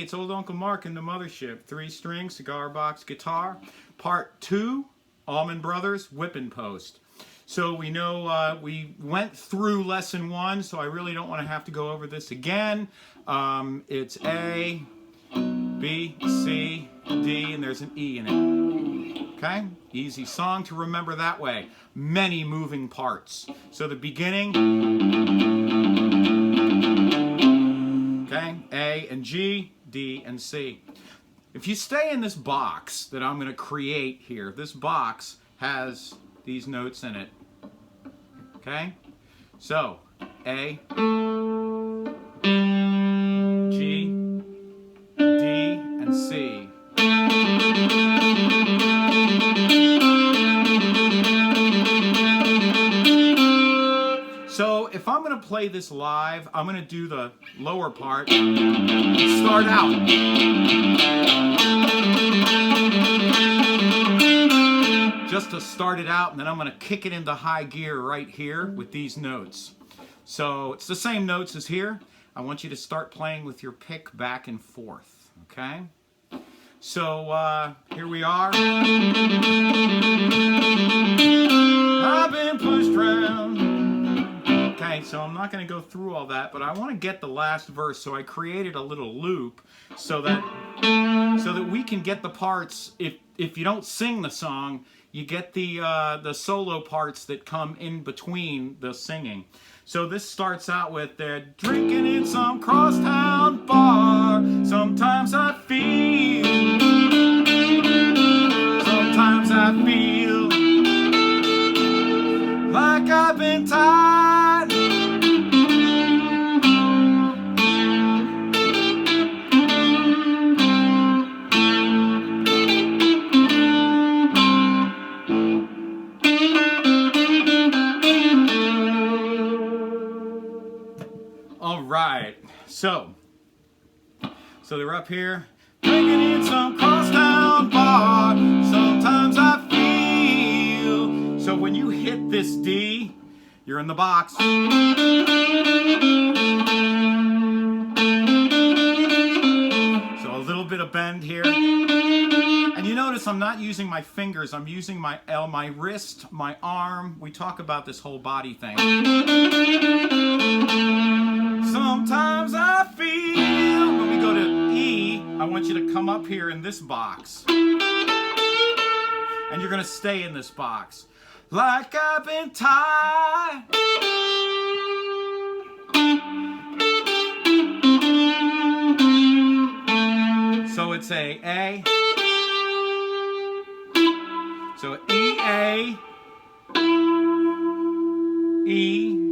it's old Uncle Mark in the mothership. 3-string cigar box guitar. Part 2, Allman Brothers, whipping post. So we know we went through lesson 1, so I really don't want to have to go over this again. It's A, B, C, D, and there's an E in it. Okay? Easy song to remember that way. Many moving parts. So the beginning, okay, A and G, D and C. If you stay in this box that I'm going to create here, this box has these notes in it. Okay? So, A, G, D, and C. So, if I'm going to play this live, I'm going to do the lower part and start out. Just to start it out, and then I'm going to kick it into high gear right here with these notes. So it's the same notes as here. I want you to start playing with your pick back and forth, okay? So here we are. I've been pushed around. Okay, so I'm not going to go through all that, but I want to get the last verse, so I created a little loop so that we can get the parts. If you don't sing the song, you get the solo parts that come in between the singing. So this starts out with they're drinking in some crosstown bar. Sometimes I feel like I've been tied. All right, so they're up here, drinking in some crosstown bar. Sometimes I feel. So when you hit this D, you're in the box. So a little bit of bend here. And you notice I'm not using my fingers, I'm using my wrist, my arm. We talk about this whole body thing. Sometimes I feel. When we go to E, I want you to come up here in this box. And you're going to stay in this box. Like I've been tied. So it's A. So E, A, E,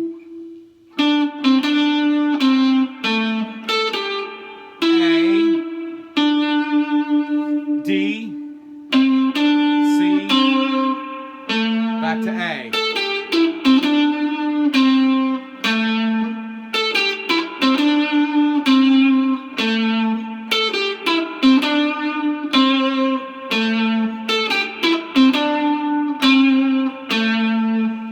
D, C, back to A.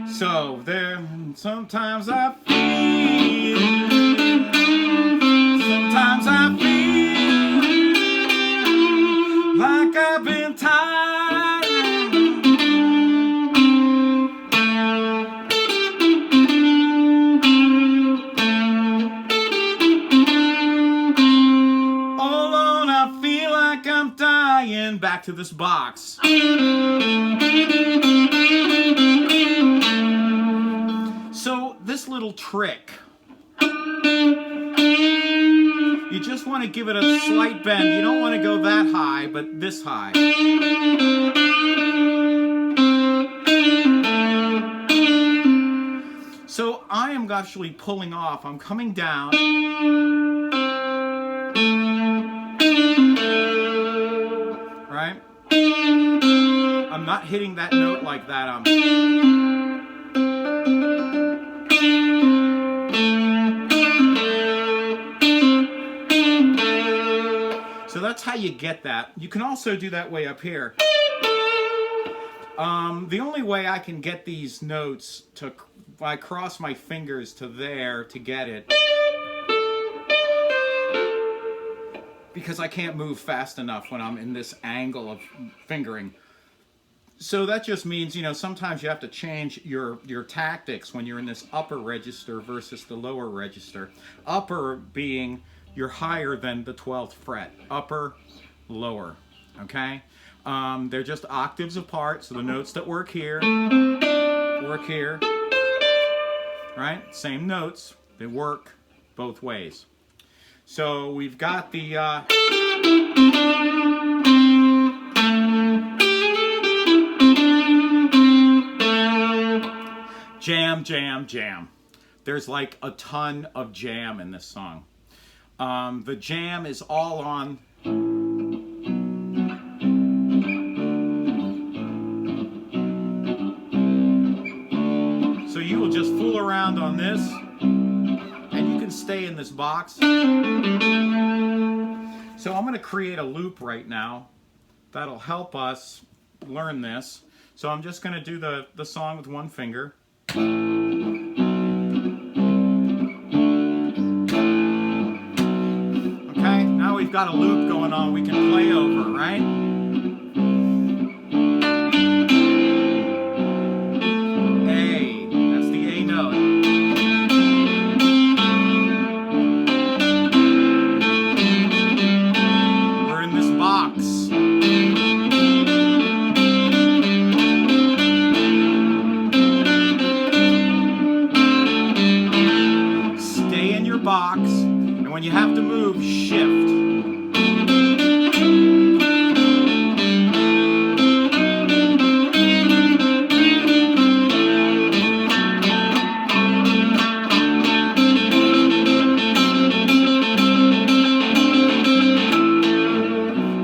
So there, sometimes I feel, sometimes I feel like I've been tired. All alone I feel like I'm dying. Back to this box. So this little trick, you just want to give it a slight bend. You don't want to go that high, but this high. So I am actually pulling off. I'm coming down. Right? I'm not hitting that note like that. So that's how you get that. You can also do that way up here. The only way I can get these notes to, I cross my fingers to there to get it. because I can't move fast enough when I'm in this angle of fingering. So that just means, you know, sometimes you have to change your tactics when you're in this upper register versus the lower register. Upper being you're higher than the 12th fret. Upper, lower, okay? They're just octaves apart, so the notes that work here, right? Same notes, they work both ways. So we've got the jam, jam, jam. There's like a ton of jam in this song. The jam is all on so you will just fool around on this and you can stay in this box. So I'm going to create a loop right now that'll help us learn this. So I'm just going to do the song with one finger. Okay, now we've got a loop going on we can play over, right? A, that's the A note. We're in this box. Box, and when you have to move, shift.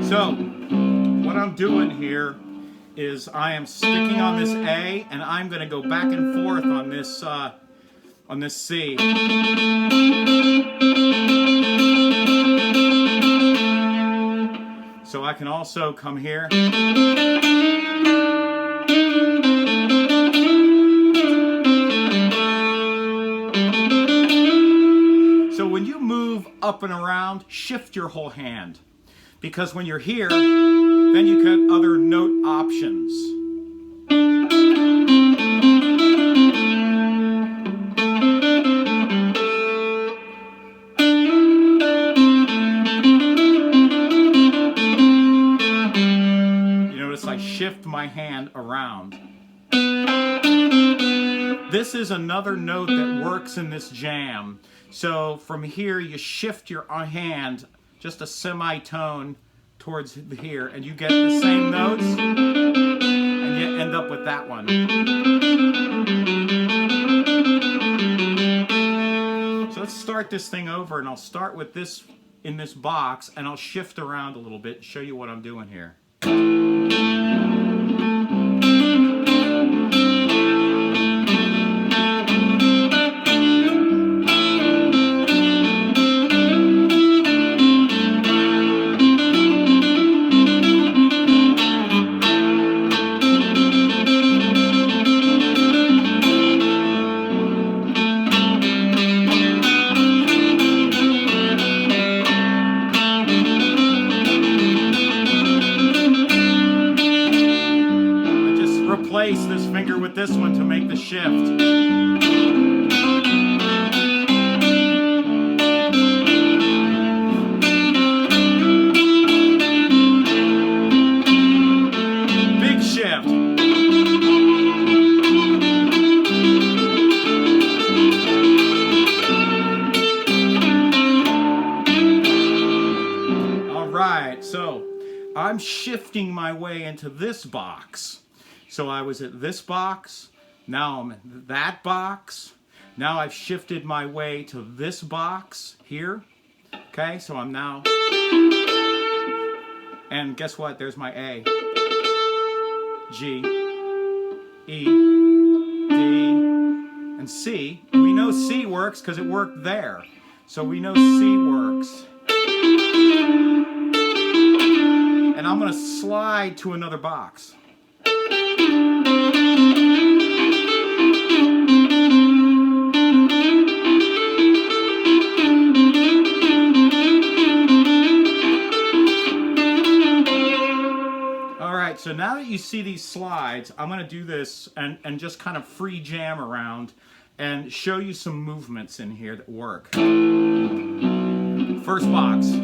So, what I'm doing here is I am sticking on this A, and I'm going to go back and forth on this C. So I can also come here. So when you move up and around, shift your whole hand. Because when you're here, then you get other note options. I shift my hand around. This is another note that works in this jam. So from here you shift your hand just a semitone towards here and you get the same notes and you end up with that one. So let's start this thing over, and I'll start with this in this box and I'll shift around a little bit and show you what I'm doing here. Replace this finger with this one to make the shift. Big shift. All right, so I'm shifting my way into this box. So I was at this box, now I'm in that box, now I've shifted my way to this box here, okay, so I'm now, and guess what, there's my A, G, E, D, and C. We know C works because it worked there, so we know C works. And I'm going to slide to another box. so now that you see these slides, I'm going to do this and just kind of free jam around and show you some movements in here that work. First box.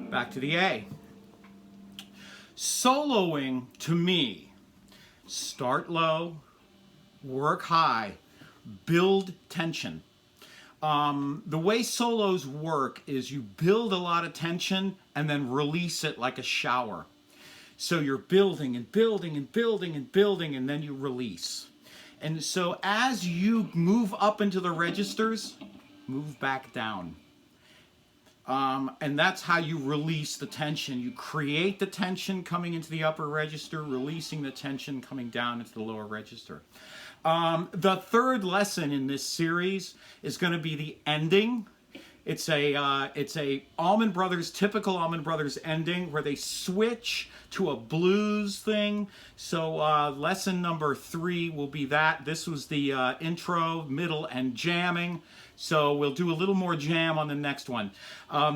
Back to the A. Soloing, to me, start low, work high, build tension. The way solos work is you build a lot of tension and then release it like a shower. So you're building and building and building and building, and then you release. And so as you move up into the registers, move back down. And that's how you release the tension. You create the tension coming into the upper register, releasing the tension coming down into the lower register. The third lesson in this series is going to be the ending. It's a Allman Brothers, typical Allman Brothers ending where they switch to a blues thing. So lesson number 3 will be that. This was the intro, middle, and jamming. So we'll do a little more jam on the next one.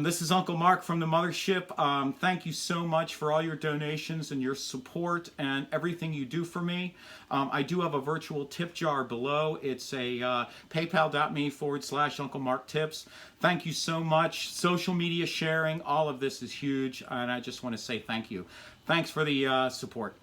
This is Uncle Mark from the Mothership. Thank you so much for all your donations and your support and everything you do for me. I do have a virtual tip jar below. It's a paypal.me/Uncle Mark Tips. Thank you so much. Social media sharing, all of this is huge, and I just want to say thank you. Thanks for the support.